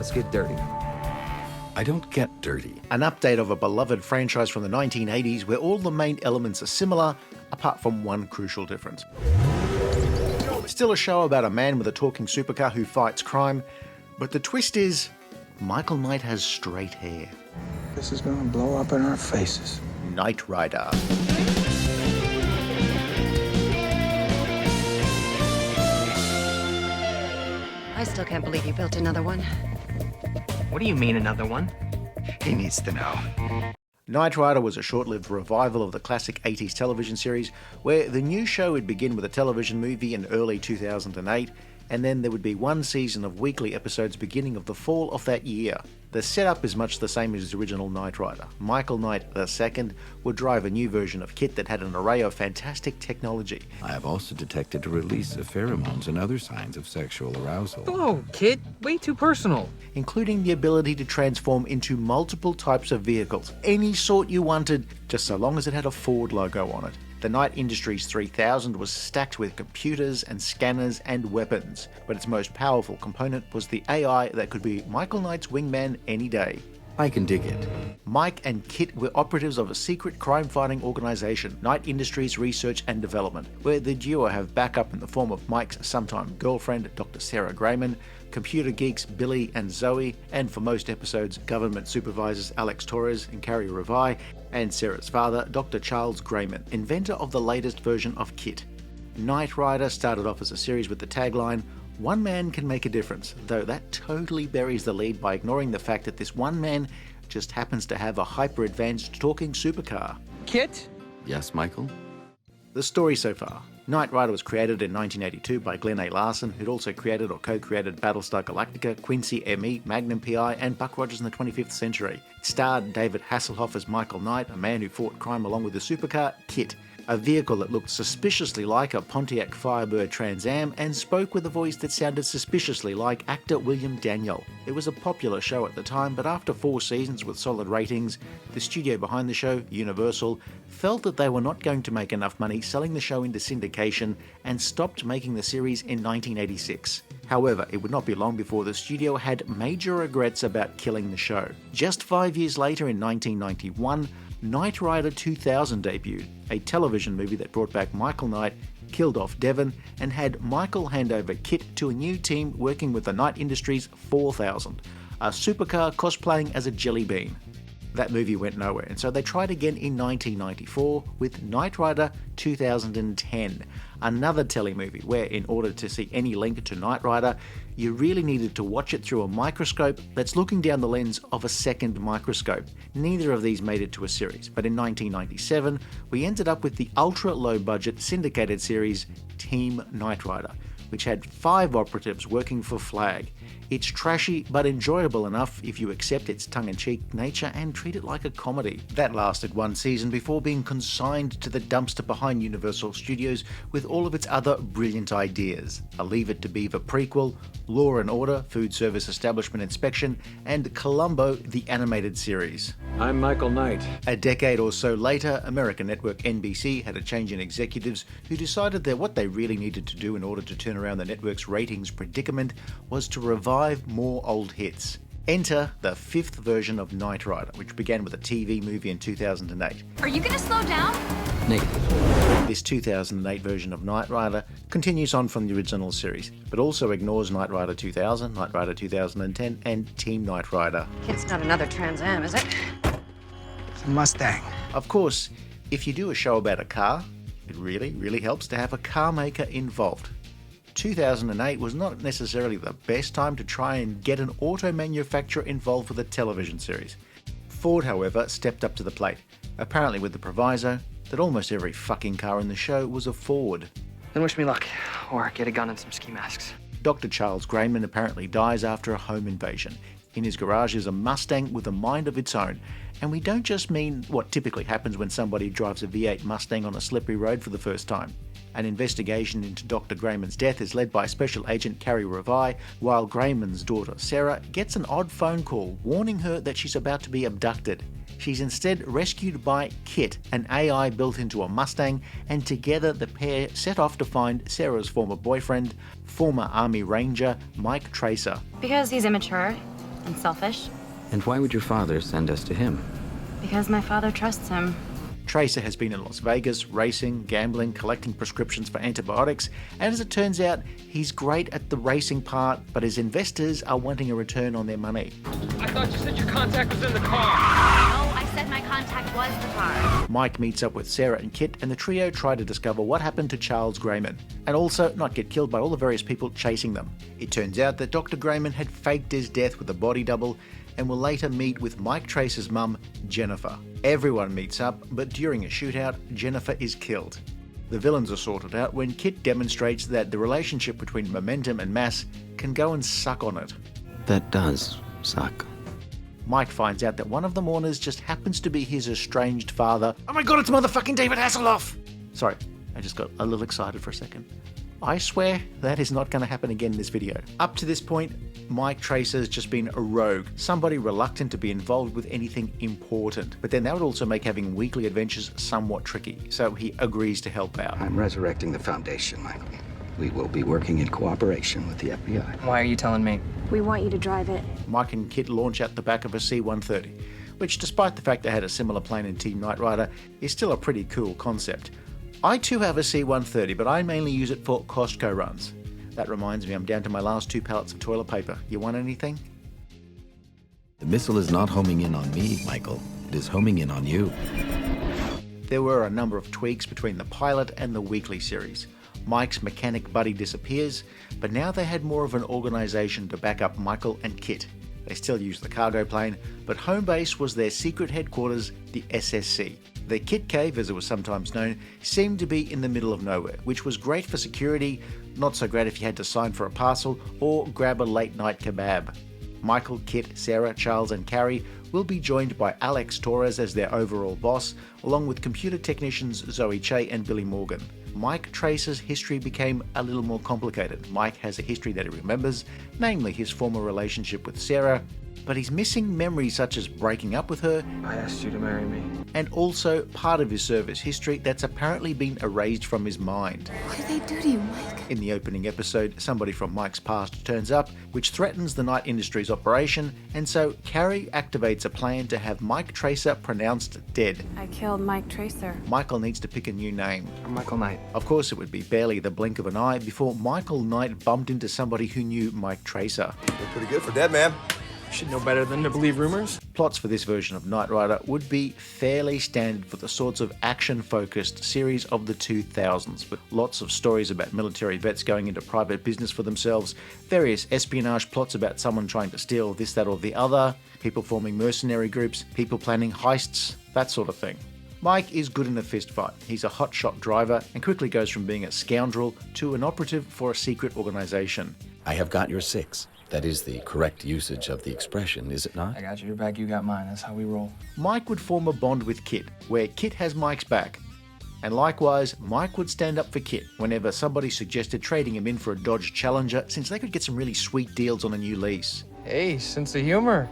Let's get dirty. I don't get dirty. An update of a beloved franchise from the 1980s where all the main elements are similar, apart from one crucial difference. Still a show about a man with a talking supercar who fights crime, but the twist is, Michael Knight has straight hair. This is gonna blow up in our faces. Knight Rider. I still can't believe you built another one. What do you mean, another one? He needs to know. Knight Rider was a short-lived revival of the classic 80s television series, where the new show would begin with a television movie in early 2008, and then there would be one season of weekly episodes beginning of the fall of that year. The setup is much the same as the original Knight Rider. Michael Knight II would drive a new version of KITT that had an array of fantastic technology. I have also detected a release of pheromones and other signs of sexual arousal. Whoa, kid, way too personal. Including the ability to transform into multiple types of vehicles, any sort you wanted, just so long as it had a Ford logo on it. The Knight Industries 3000 was stacked with computers and scanners and weapons, but its most powerful component was the AI that could be Michael Knight's wingman any day. I can dig it. Mike and KITT were operatives of a secret crime-fighting organization, Knight Industries Research and Development, where the duo have backup in the form of Mike's sometime girlfriend, Dr. Sarah Grayman, computer geeks Billy and Zoe, and for most episodes, government supervisors Alex Torres and Carrie Revi, and Sarah's father, Dr. Charles Grayman, inventor of the latest version of KITT. Knight Rider started off as a series with the tagline, "One man can make a difference," though that totally buries the lead by ignoring the fact that this one man just happens to have a hyper-advanced talking supercar. KITT? Yes, Michael? The story so far. Knight Rider was created in 1982 by Glenn A. Larson, who'd also created or co-created Battlestar Galactica, Quincy M.E., Magnum P.I., and Buck Rogers in the 25th Century. It starred David Hasselhoff as Michael Knight, a man who fought crime along with the supercar KITT, a vehicle that looked suspiciously like a Pontiac Firebird Trans Am and spoke with a voice that sounded suspiciously like actor William Daniel. It was a popular show at the time, but after 4 seasons with solid ratings, the studio behind the show, Universal, felt that they were not going to make enough money selling the show into syndication and stopped making the series in 1986. However, it would not be long before the studio had major regrets about killing the show. Just 5 years later, in 1991, Knight Rider 2000 debuted, a television movie that brought back Michael Knight, killed off Devon, and had Michael hand over KITT to a new team working with the Knight Industries 4000, a supercar cosplaying as a jelly bean. That movie went nowhere, and so they tried again in 1994 with Knight Rider 2010, another telemovie where, in order to see any link to Knight Rider, you really needed to watch it through a microscope that's looking down the lens of a second microscope. Neither of these made it to a series, but in 1997, we ended up with the ultra-low-budget syndicated series Team Knight Rider, which had 5 operatives working for Flag. It's trashy but enjoyable enough if you accept its tongue-in-cheek nature and treat it like a comedy. That lasted 1 season before being consigned to the dumpster behind Universal Studios with all of its other brilliant ideas. A Leave It to Beaver prequel, Law and Order, Food Service Establishment Inspection, and Columbo, the animated series. I'm Michael Knight. A decade or so later, American network NBC had a change in executives who decided that what they really needed to do in order to turn around the network's ratings predicament was to revive more old hits. Enter the 5th version of Knight Rider, which began with a TV movie in 2008. Are you gonna slow down? Negative. This 2008 version of Knight Rider continues on from the original series, but also ignores Knight Rider 2000, Knight Rider 2010, and Team Knight Rider. KITT's not another Trans Am, is it? It's a Mustang. Of course, if you do a show about a car, it really helps to have a car maker involved. 2008 was not necessarily the best time to try and get an auto manufacturer involved with a television series. Ford, however, stepped up to the plate, apparently with the proviso that almost every fucking car in the show was a Ford. Then wish me luck, or get a gun and some ski masks. Dr. Charles Grayman apparently dies after a home invasion. In his garage is a Mustang with a mind of its own, and we don't just mean what typically happens when somebody drives a V8 Mustang on a slippery road for the first time. An investigation into Dr. Grayman's death is led by Special Agent Carrie Revi, while Grayman's daughter Sarah gets an odd phone call warning her that she's about to be abducted. She's instead rescued by KITT, an AI built into a Mustang, and together the pair set off to find Sarah's former boyfriend, former Army Ranger Mike Traceur. Because he's immature, and selfish. And why would your father send us to him? Because my father trusts him. Traceur has been in Las Vegas, racing, gambling, collecting prescriptions for antibiotics, and as it turns out, he's great at the racing part, but his investors are wanting a return on their money. I thought you said your contact was in the car. No, I said my contact was the car. Mike meets up with Sarah and KITT, and the trio try to discover what happened to Charles Grayman, and also not get killed by all the various people chasing them. It turns out that Dr. Grayman had faked his death with a body double, and will later meet with Mike Traceur's mum, Jennifer. Everyone meets up, but during a shootout, Jennifer is killed. The villains are sorted out when KITT demonstrates that the relationship between momentum and mass can go and suck on it. That does suck. Mike finds out that one of the mourners just happens to be his estranged father. Oh my god, it's motherfucking David Hasselhoff! Sorry, I just got a little excited for a second. I swear that is not going to happen again in this video. Up to this point, Mike Traceur's just been a rogue, somebody reluctant to be involved with anything important. But then that would also make having weekly adventures somewhat tricky, so he agrees to help out. I'm resurrecting the Foundation, Michael. We will be working in cooperation with the FBI. Why are you telling me? We want you to drive it. Mike and KITT launch out the back of a C-130, which despite the fact they had a similar plane in Team Knight Rider, is still a pretty cool concept. I too have a C-130, but I mainly use it for Costco runs. That reminds me, I'm down to my last 2 pallets of toilet paper. You want anything? The missile is not homing in on me, Michael. It is homing in on you. There were a number of tweaks between the pilot and the weekly series. Mike's mechanic buddy disappears, but now they had more of an organisation to back up Michael and KITT. They still used the cargo plane, but home base was their secret headquarters, the SSC. The KITT Cave, as it was sometimes known, seemed to be in the middle of nowhere, which was great for security, not so great if you had to sign for a parcel or grab a late-night kebab. Michael, KITT, Sarah, Charles and Carrie will be joined by Alex Torres as their overall boss, along with computer technicians Zoe Che and Billy Morgan. Mike Traceur's history became a little more complicated. Mike has a history that he remembers, namely his former relationship with Sarah, but he's missing memories such as breaking up with her. I asked you to marry me. And also part of his service history that's apparently been erased from his mind. What did they do to you, Mike? In the opening episode, somebody from Mike's past turns up, which threatens the Knight Industries operation, and so Carrie activates a plan to have Mike Traceur pronounced dead. I killed Mike Traceur. Michael needs to pick a new name. I'm Michael Knight. Of course, it would be barely the blink of an eye before Michael Knight bumped into somebody who knew Mike Traceur. Pretty good for dead, man. Should know better than to believe rumors. Plots for this version of Knight Rider would be fairly standard for the sorts of action-focused series of the 2000s, with lots of stories about military vets going into private business for themselves, various espionage plots about someone trying to steal this, that or the other, people forming mercenary groups, people planning heists, that sort of thing. Mike is good in a fist fight. He's a hotshot driver and quickly goes from being a scoundrel to an operative for a secret organisation. I have got your 6. That is the correct usage of the expression, is it not? I got your back, you got mine. That's how we roll. Mike would form a bond with KITT, where KITT has Mike's back. And likewise, Mike would stand up for KITT whenever somebody suggested trading him in for a Dodge Challenger, since they could get some really sweet deals on a new lease. Hey, sense of humor.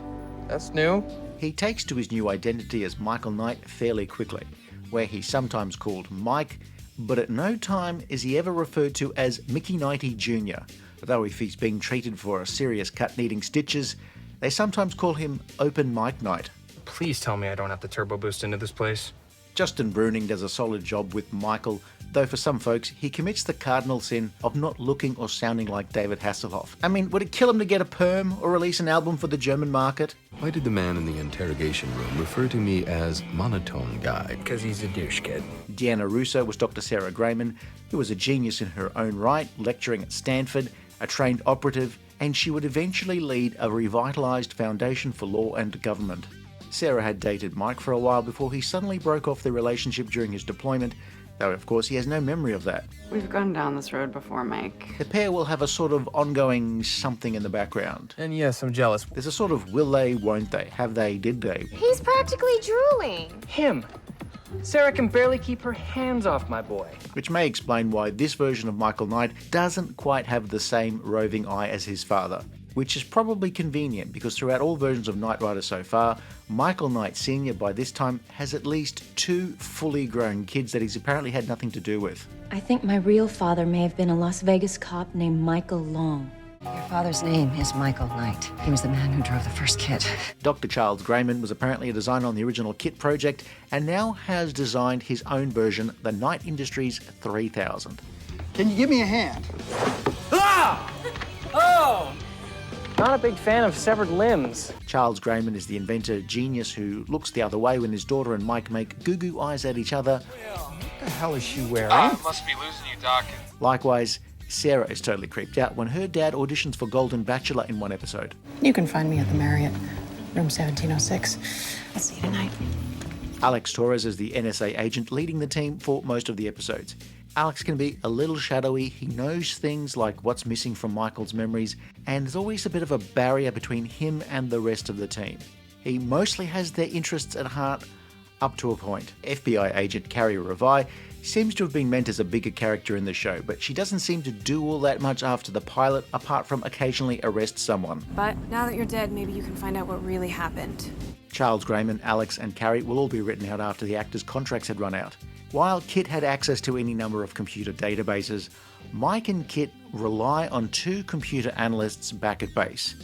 That's new. He takes to his new identity as Michael Knight fairly quickly, where he's sometimes called Mike, but at no time is he ever referred to as Mickey Knighty Jr., though if he's being treated for a serious cut needing stitches, they sometimes call him Open Mike Knight. Please tell me I don't have to turbo boost into this place. Justin Bruening does a solid job with Michael, though for some folks, he commits the cardinal sin of not looking or sounding like David Hasselhoff. I mean, would it kill him to get a perm or release an album for the German market? Why did the man in the interrogation room refer to me as monotone guy? Because he's a douche kid. Deanna Russo was Dr. Sarah Grayman, who was a genius in her own right, lecturing at Stanford, a trained operative, and she would eventually lead a revitalised Foundation for Law and Government. Sarah had dated Mike for a while before he suddenly broke off their relationship during his deployment, though of course he has no memory of that. We've gone down this road before, Mike. The pair will have a sort of ongoing something in the background. And yes, I'm jealous. There's a sort of will they, won't they, have they, did they? He's practically drooling. Him. Sarah can barely keep her hands off my boy. Which may explain why this version of Michael Knight doesn't quite have the same roving eye as his father. Which is probably convenient because throughout all versions of Knight Rider so far, Michael Knight Sr. by this time has at least 2 fully grown kids that he's apparently had nothing to do with. I think my real father may have been a Las Vegas cop named Michael Long. Your father's name is Michael Knight. He was the man who drove the first KITT. Dr. Charles Grayman was apparently a designer on the original KITT project and now has designed his own version, the Knight Industries 3000. Can you give me a hand? Ah! Oh! Not a big fan of severed limbs. Charles Grayman is the inventor genius who looks the other way when his daughter and Mike make goo-goo eyes at each other. What the hell is she wearing? Must be losing you, Doc. Likewise, Sarah is totally creeped out when her dad auditions for Golden Bachelor in one episode. You can find me at the Marriott, room 1706. I'll see you tonight. Alex Torres is the NSA agent leading the team for most of the episodes. Alex can be a little shadowy. He knows things like what's missing from Michael's memories, and there's always a bit of a barrier between him and the rest of the team. He mostly has their interests at heart up to a point. FBI agent Carrie Revi seems to have been meant as a bigger character in the show, but she doesn't seem to do all that much after the pilot, apart from occasionally arrest someone. But now that you're dead, maybe you can find out what really happened. Charles Grayman, Alex, and Carrie will all be written out after the actors' contracts had run out. While KITT had access to any number of computer databases, Mike and KITT rely on two computer analysts back at base,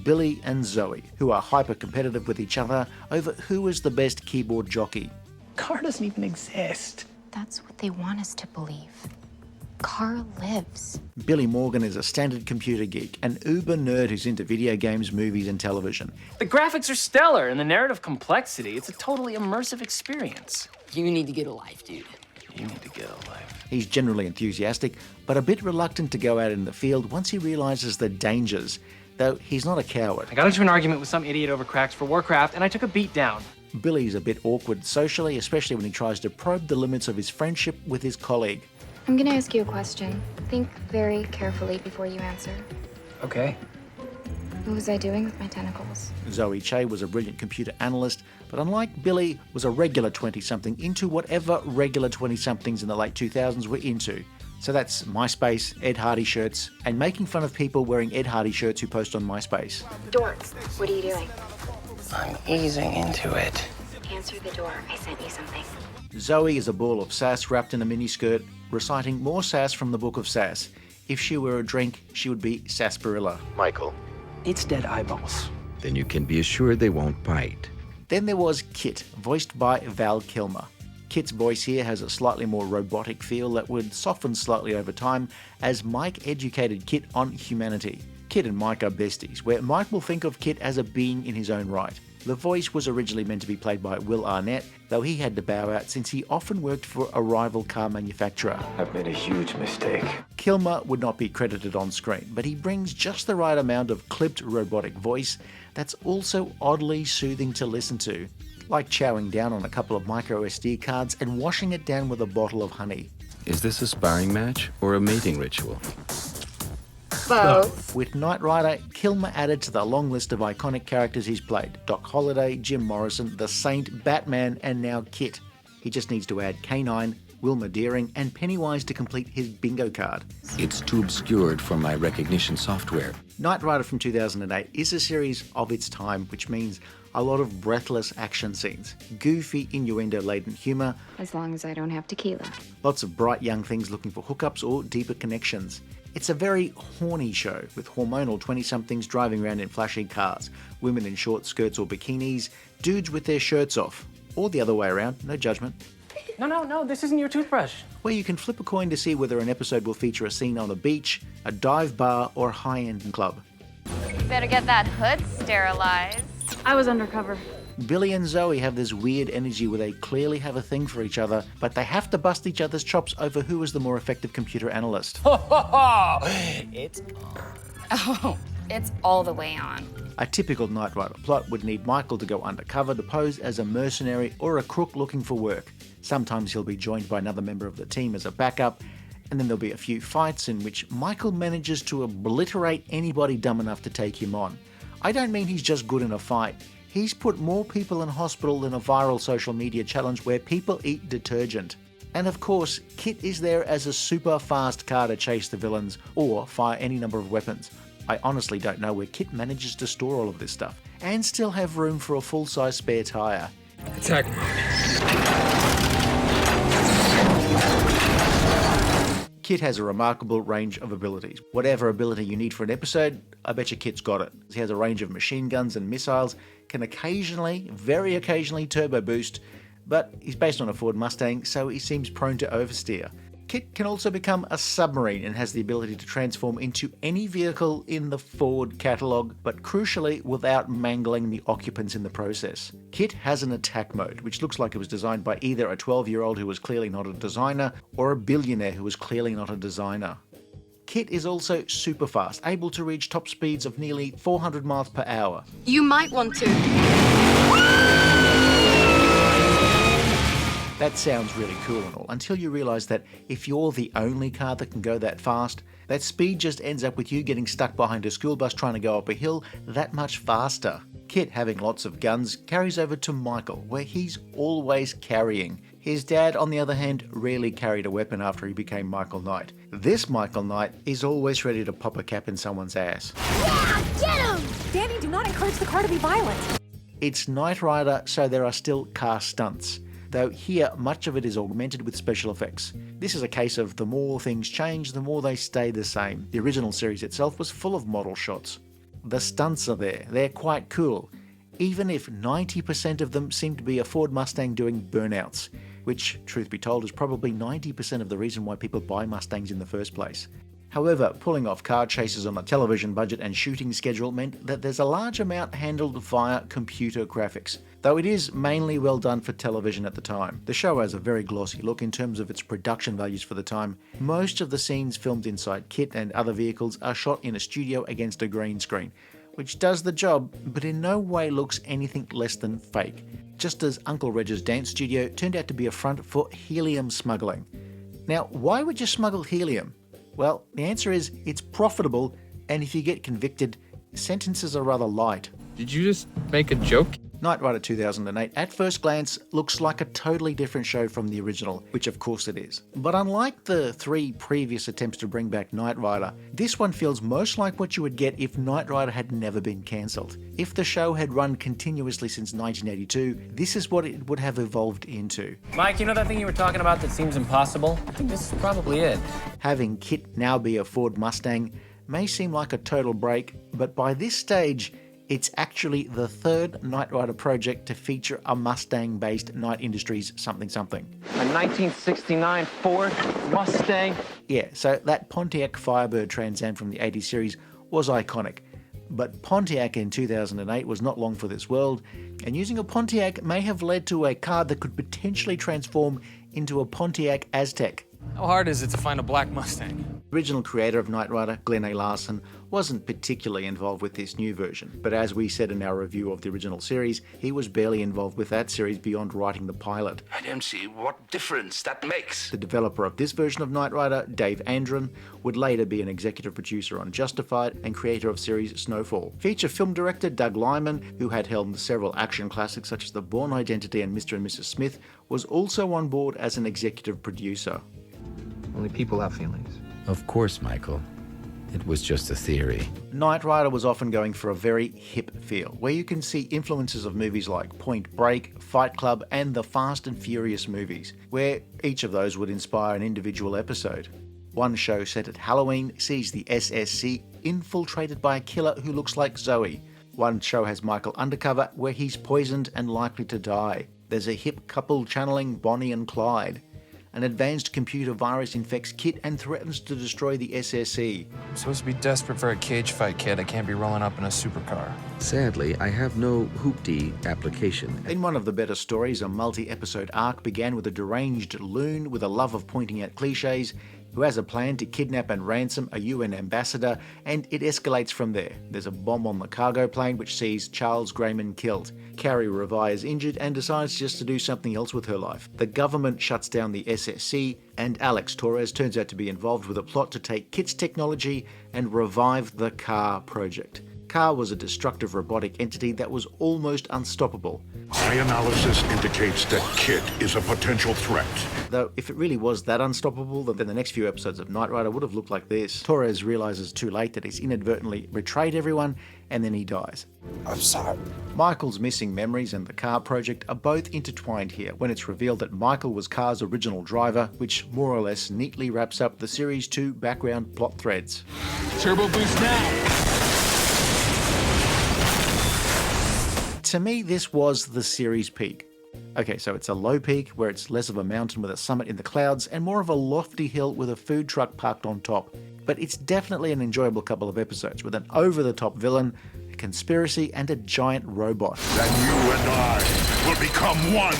Billy and Zoe, who are hyper-competitive with each other over who is the best keyboard jockey. Car doesn't even exist. That's what they want us to believe. Carl lives. Billy Morgan is a standard computer geek, an uber nerd who's into video games, movies, and television. The graphics are stellar, and the narrative complexity, it's a totally immersive experience. You need to get a life, dude. You need to get a life. He's generally enthusiastic, but a bit reluctant to go out in the field once he realizes the dangers, though he's not a coward. I got into an argument with some idiot over cracks for Warcraft, and I took a beat down. Billy's a bit awkward socially, especially when he tries to probe the limits of his friendship with his colleague. I'm gonna ask you a question. Think very carefully before you answer. Okay. What was I doing with my tentacles? Zoe Che was a brilliant computer analyst, but unlike Billy, was a regular 20-something into whatever regular 20-somethings in the late 2000s were into. So that's MySpace, Ed Hardy shirts, and making fun of people wearing Ed Hardy shirts who post on MySpace. Door, what are you doing? I'm easing into it. Answer the door. I sent you something. Zoe is a ball of sass wrapped in a miniskirt, reciting more sass from the Book of Sass. If she were a drink, she would be sarsaparilla. Michael, It's dead eyeballs. then you can be assured they won't bite. Then there was KITT, voiced by Val Kilmer. KITT's voice here has a slightly more robotic feel that would soften slightly over time as Mike educated KITT on humanity. KITT and Mike are besties, where Mike will think of KITT as a being in his own right. The voice was originally meant to be played by Will Arnett, though he had to bow out since he often worked for a rival car manufacturer. I've made a huge mistake. Kilmer would not be credited on screen, but he brings just the right amount of clipped robotic voice that's also oddly soothing to listen to, like chowing down on a couple of micro SD cards and washing it down with a bottle of honey. Is this a sparring match or a mating ritual? Both. With Knight Rider, Kilmer added to the long list of iconic characters he's played: Doc Holliday, Jim Morrison, The Saint, Batman, and now KITT. He just needs to add K9, Wilma Deering, and Pennywise to complete his bingo card. It's too obscured for my recognition software. Knight Rider from 2008 is a series of its time, which means a lot of breathless action scenes, goofy innuendo-laden humour, As long as I don't have tequila. lots of bright young things looking for hookups or deeper connections. It's a very horny show, with hormonal 20-somethings driving around in flashy cars, women in short skirts or bikinis, dudes with their shirts off, or the other way around, no judgment, No, this isn't your toothbrush. where you can flip a coin to see whether an episode will feature a scene on a beach, a dive bar, or a high-end club. Better get that hood sterilized. I was undercover. Billy and Zoe have this weird energy where they clearly have a thing for each other, but they have to bust each other's chops over who is the more effective computer analyst. It's all the way on. A typical Knight Rider plot would need Michael to go undercover to pose as a mercenary or a crook looking for work. Sometimes he'll be joined by another member of the team as a backup, and then there'll be a few fights in which Michael manages to obliterate anybody dumb enough to take him on. I don't mean he's just good in a fight. He's put more people in hospital than a viral social media challenge where people eat detergent. And of course, KITT is there as a super fast car to chase the villains or fire any number of weapons. I honestly don't know where KITT manages to store all of this stuff and still have room for a full-size spare tyre. Attack mode. KITT has a remarkable range of abilities. Whatever ability you need for an episode, I bet you KITT's got it. He has a range of machine guns and missiles, can occasionally, very occasionally, turbo boost, but he's based on a Ford Mustang, so he seems prone to oversteer. KITT can also become a submarine and has the ability to transform into any vehicle in the Ford catalogue, but crucially without mangling the occupants in the process. KITT has an attack mode, which looks like it was designed by either a 12-year-old who was clearly not a designer, or a billionaire who was clearly not a designer. KITT is also super fast, able to reach top speeds of nearly 400 miles per hour. You might want to. That sounds really cool and all, until you realise that if you're the only car that can go that fast, that speed just ends up with you getting stuck behind a school bus trying to go up a hill that much faster. KITT, having lots of guns, carries over to Michael, where he's always carrying. His dad, on the other hand, rarely carried a weapon after he became Michael Knight. This Michael Knight is always ready to pop a cap in someone's ass. Yeah, get him! Danny, do not encourage the car to be violent. It's Knight Rider, so there are still car stunts, though here much of it is augmented with special effects. This is a case of the more things change, the more they stay the same. The original series itself was full of model shots. The stunts are there, they're quite cool, even if 90% of them seem to be a Ford Mustang doing burnouts, which, truth be told, is probably 90% of the reason why people buy Mustangs in the first place. However, pulling off car chases on a television budget and shooting schedule meant that there's a large amount handled via computer graphics, though it is mainly well done for television at the time. The show has a very glossy look in terms of its production values for the time. Most of the scenes filmed inside KITT and other vehicles are shot in a studio against a green screen, which does the job, but in no way looks anything less than fake, just as Uncle Reg's dance studio turned out to be a front for helium smuggling. Now, why would you smuggle helium? Well, the answer is it's profitable, and if you get convicted, sentences are rather light. Did you just make a joke? Knight Rider 2008 at first glance looks like a totally different show from the original, which of course it is. But unlike the 3 previous attempts to bring back Knight Rider, this one feels most like what you would get if Knight Rider had never been cancelled. If the show had run continuously since 1982, this is what it would have evolved into. Mike, you know that thing you were talking about that seems impossible? I think this is probably it. Having KITT now be a Ford Mustang may seem like a total break, but by this stage, it's actually the 3rd Knight Rider project to feature a Mustang-based Knight Industries something-something. A 1969 Ford Mustang? Yeah, so that Pontiac Firebird Trans Am from the 80s series was iconic. But Pontiac in 2008 was not long for this world, and using a Pontiac may have led to a car that could potentially transform into a Pontiac Aztek. How hard is it to find a black Mustang? The original creator of Knight Rider, Glenn A. Larson, wasn't particularly involved with this new version, but as we said in our review of the original series, he was barely involved with that series beyond writing the pilot. I don't see what difference that makes. The developer of this version of Knight Rider, Dave Andron, would later be an executive producer on Justified and creator of series Snowfall. Feature film director Doug Liman, who had helmed several action classics such as The Bourne Identity and Mr. and Mrs. Smith, was also on board as an executive producer. Only people have feelings. Of course, Michael. It was just a theory. Knight Rider was often going for a very hip feel, where you can see influences of movies like Point Break, Fight Club, and the Fast and Furious movies, where each of those would inspire an individual episode. One show set at Halloween sees the SSC infiltrated by a killer who looks like Zoe. One show has Michael undercover, where he's poisoned and likely to die. There's a hip couple channeling Bonnie and Clyde. An advanced computer virus infects KITT and threatens to destroy the SSC. I'm supposed to be desperate for a cage fight, kid. I can't be rolling up in a supercar. Sadly, I have no hoopty application. In one of the better stories, a multi-episode arc began with a deranged loon with a love of pointing at cliches who has a plan to kidnap and ransom a UN ambassador, and it escalates from there. There's a bomb on the cargo plane which sees Charles Grayman killed. Carrie Revi is injured and decides just to do something else with her life. The government shuts down the SSC, and Alex Torres turns out to be involved with a plot to take KITT's technology and revive the KAR project. KAR was a destructive robotic entity that was almost unstoppable. My analysis indicates that KITT is a potential threat. Though if it really was that unstoppable, then the next few episodes of Knight Rider would have looked like this. Torres realizes too late that he's inadvertently betrayed everyone, and then he dies. I'm sorry. Michael's missing memories and the car project are both intertwined here when it's revealed that Michael was Car's original driver, which more or less neatly wraps up the series' 2 background plot threads. Turbo boost now! To me, this was the series peak. Okay, so it's a low peak where it's less of a mountain with a summit in the clouds and more of a lofty hill with a food truck parked on top. But it's definitely an enjoyable couple of episodes with an over-the-top villain, a conspiracy, and a giant robot. Then you and I will become one!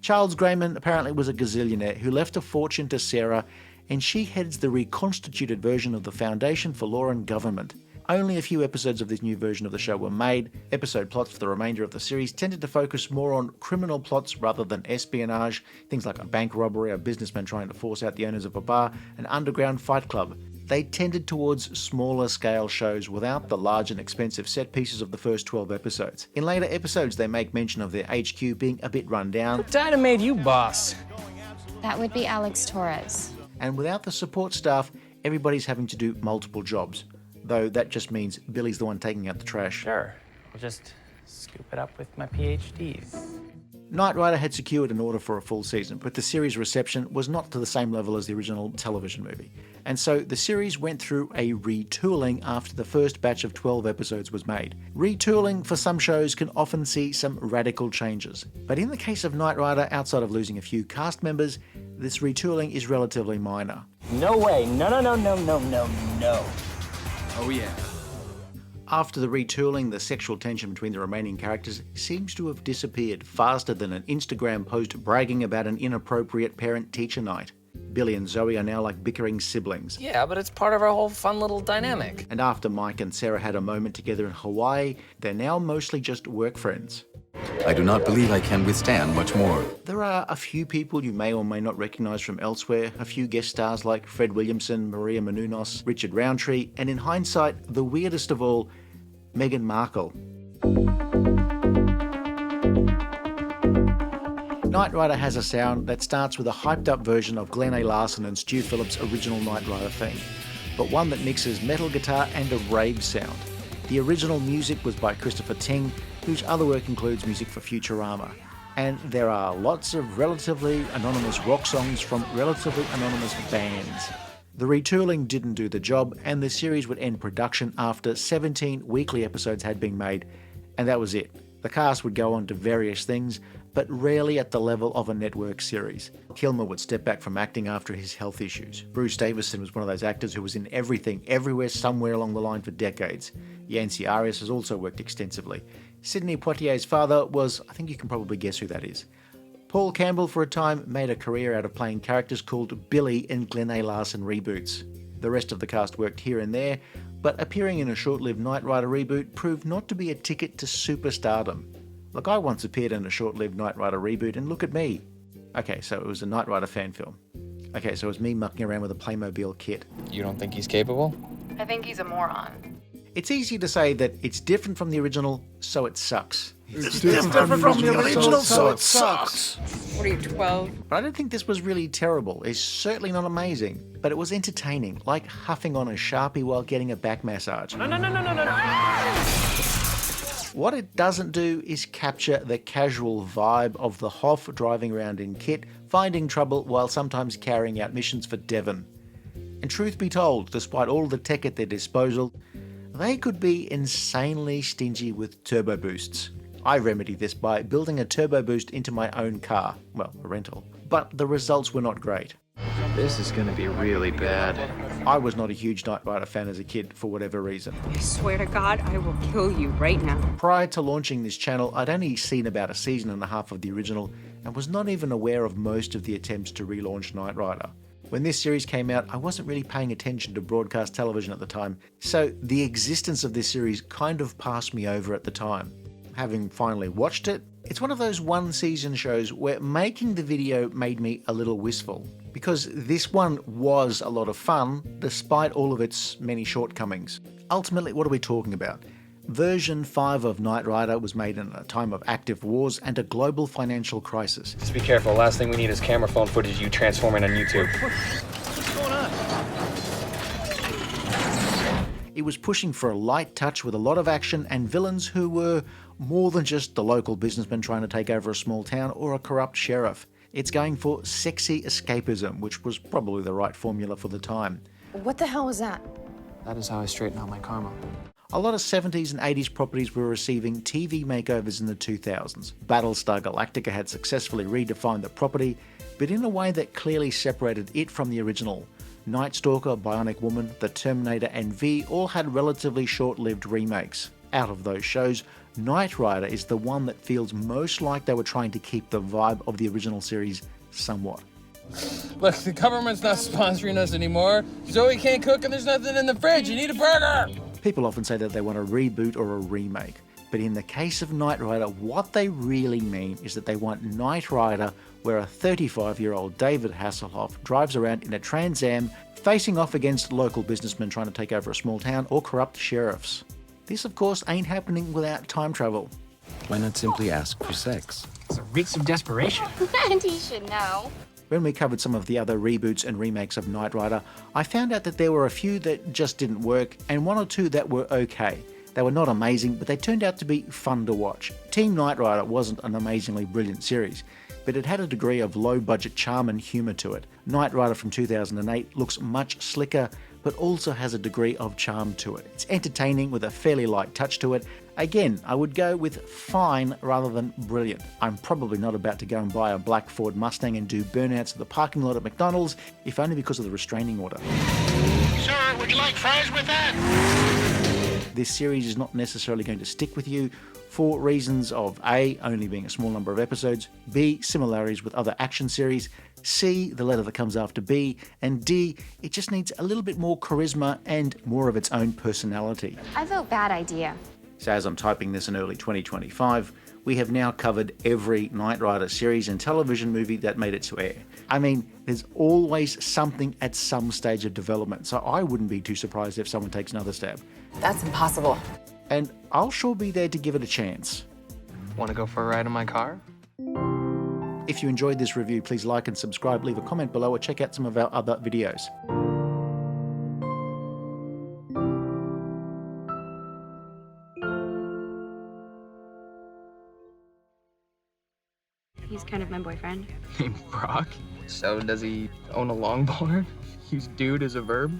Charles Grayman apparently was a gazillionaire who left a fortune to Sarah, and she heads the reconstituted version of the Foundation for Law and Government. Only a few episodes of this new version of the show were made. Episode plots for the remainder of the series tended to focus more on criminal plots rather than espionage, things like a bank robbery, a businessman trying to force out the owners of a bar, an underground fight club. They tended towards smaller scale shows without the large and expensive set pieces of the first 12 episodes. In later episodes, they make mention of their HQ being a bit run down. Dinah made you boss. That would be Alex Torres. And without the support staff, everybody's having to do multiple jobs. Though that just means Billy's the one taking out the trash. Sure, I'll just scoop it up with my PhDs. Knight Rider had secured an order for a full season, but the series' reception was not to the same level as the original television movie. And so the series went through a retooling after the first batch of 12 episodes was made. Retooling for some shows can often see some radical changes. But in the case of Knight Rider, outside of losing a few cast members, this retooling is relatively minor. No way, no. Oh yeah. After the retooling, the sexual tension between the remaining characters seems to have disappeared faster than an Instagram post bragging about an inappropriate parent-teacher night. Billy and Zoe are now like bickering siblings. Yeah, but it's part of our whole fun little dynamic. And after Mike and Sarah had a moment together in Hawaii, they're now mostly just work friends. I do not believe I can withstand much more. There are a few people you may or may not recognise from elsewhere, a few guest stars like Fred Williamson, Maria Menounos, Richard Roundtree, and in hindsight, the weirdest of all, Meghan Markle. Knight Rider has a sound that starts with a hyped-up version of Glenn A. Larson and Stu Phillips' original Knight Rider theme, but one that mixes metal guitar and a rave sound. The original music was by Christopher Ting, whose other work includes music for Futurama. And there are lots of relatively anonymous rock songs from relatively anonymous bands. The retooling didn't do the job, and the series would end production after 17 weekly episodes had been made, and that was it. The cast would go on to various things, but rarely at the level of a network series. Kilmer would step back from acting after his health issues. Bruce Davison was one of those actors who was in everything, everywhere, somewhere along the line for decades. Yancey Arias has also worked extensively. Tamiia Poitier's father was, I think you can probably guess who that is. Paul Campbell, for a time, made a career out of playing characters called Billy in Glenn A. Larson reboots. The rest of the cast worked here and there, but appearing in a short-lived Knight Rider reboot proved not to be a ticket to superstardom. Look, I once appeared in a short-lived Knight Rider reboot, and look at me. Okay, so it was a Knight Rider fan film. Okay, so it was me mucking around with a Playmobil kit. You don't think he's capable? I think he's a moron. It's easy to say that it's different from the original, so it sucks. It's different from the original, so it sucks. What are you, 12? But I don't think this was really terrible. It's certainly not amazing, but it was entertaining, like huffing on a Sharpie while getting a back massage. No. What it doesn't do is capture the casual vibe of the Hoff driving around in KITT, finding trouble while sometimes carrying out missions for Devon. And truth be told, despite all the tech at their disposal, they could be insanely stingy with turbo boosts. I remedied this by building a turbo boost into my own car, well, a rental, but the results were not great. This is gonna be really bad. I was not a huge Knight Rider fan as a kid for whatever reason. I swear to God, I will kill you right now. Prior to launching this channel, I'd only seen about a season and a half of the original and was not even aware of most of the attempts to relaunch Knight Rider. When this series came out, I wasn't really paying attention to broadcast television at the time, so the existence of this series kind of passed me over at the time. Having finally watched it, it's one of those one-season shows where making the video made me a little wistful, because this one was a lot of fun, despite all of its many shortcomings. Ultimately, what are we talking about? Version 5 of Knight Rider was made in a time of active wars and a global financial crisis. Just be careful. Last thing we need is camera phone footage of you transforming on YouTube. What's going on? It was pushing for a light touch with a lot of action and villains who were more than just the local businessman trying to take over a small town or a corrupt sheriff. It's going for sexy escapism, which was probably the right formula for the time. What the hell was that? That is how I straighten out my karma. A lot of 70s and 80s properties were receiving TV makeovers in the 2000s. Battlestar Galactica had successfully redefined the property, but in a way that clearly separated it from the original. Night Stalker, Bionic Woman, The Terminator and V all had relatively short-lived remakes. Out of those shows, Knight Rider is the one that feels most like they were trying to keep the vibe of the original series somewhat. Look, the government's not sponsoring us anymore. Zoe can't cook and there's nothing in the fridge. You need a burger! People often say that they want a reboot or a remake, but in the case of Knight Rider, what they really mean is that they want Knight Rider where a 35-year-old David Hasselhoff drives around in a Trans Am facing off against local businessmen trying to take over a small town or corrupt sheriffs. This, of course, ain't happening without time travel. Why not simply ask for sex? It's a reeks of desperation. And he should know. When we covered some of the other reboots and remakes of Knight Rider, I found out that there were a few that just didn't work and one or two that were okay. They were not amazing, but they turned out to be fun to watch. Team Knight Rider wasn't an amazingly brilliant series, but it had a degree of low-budget charm and humour to it. Knight Rider from 2008 looks much slicker, but also has a degree of charm to it. It's entertaining with a fairly light touch to it. Again, I would go with fine rather than brilliant. I'm probably not about to go and buy a black Ford Mustang and do burnouts at the parking lot at McDonald's, if only because of the restraining order. Sir, would you like fries with that? This series is not necessarily going to stick with you for reasons of A, only being a small number of episodes, B, similarities with other action series, C, the letter that comes after B, and D, it just needs a little bit more charisma and more of its own personality. I vote bad idea. So as I'm typing this in early 2025, we have now covered every Knight Rider series and television movie that made it to air. I mean, there's always something at some stage of development, so I wouldn't be too surprised if someone takes another stab. That's impossible. And I'll sure be there to give it a chance. Want to go for a ride in my car? If you enjoyed this review, please like and subscribe, leave a comment below, or check out some of our other videos. He's kind of my boyfriend. Named Brock? So does he own a longboard? Use dude as a verb?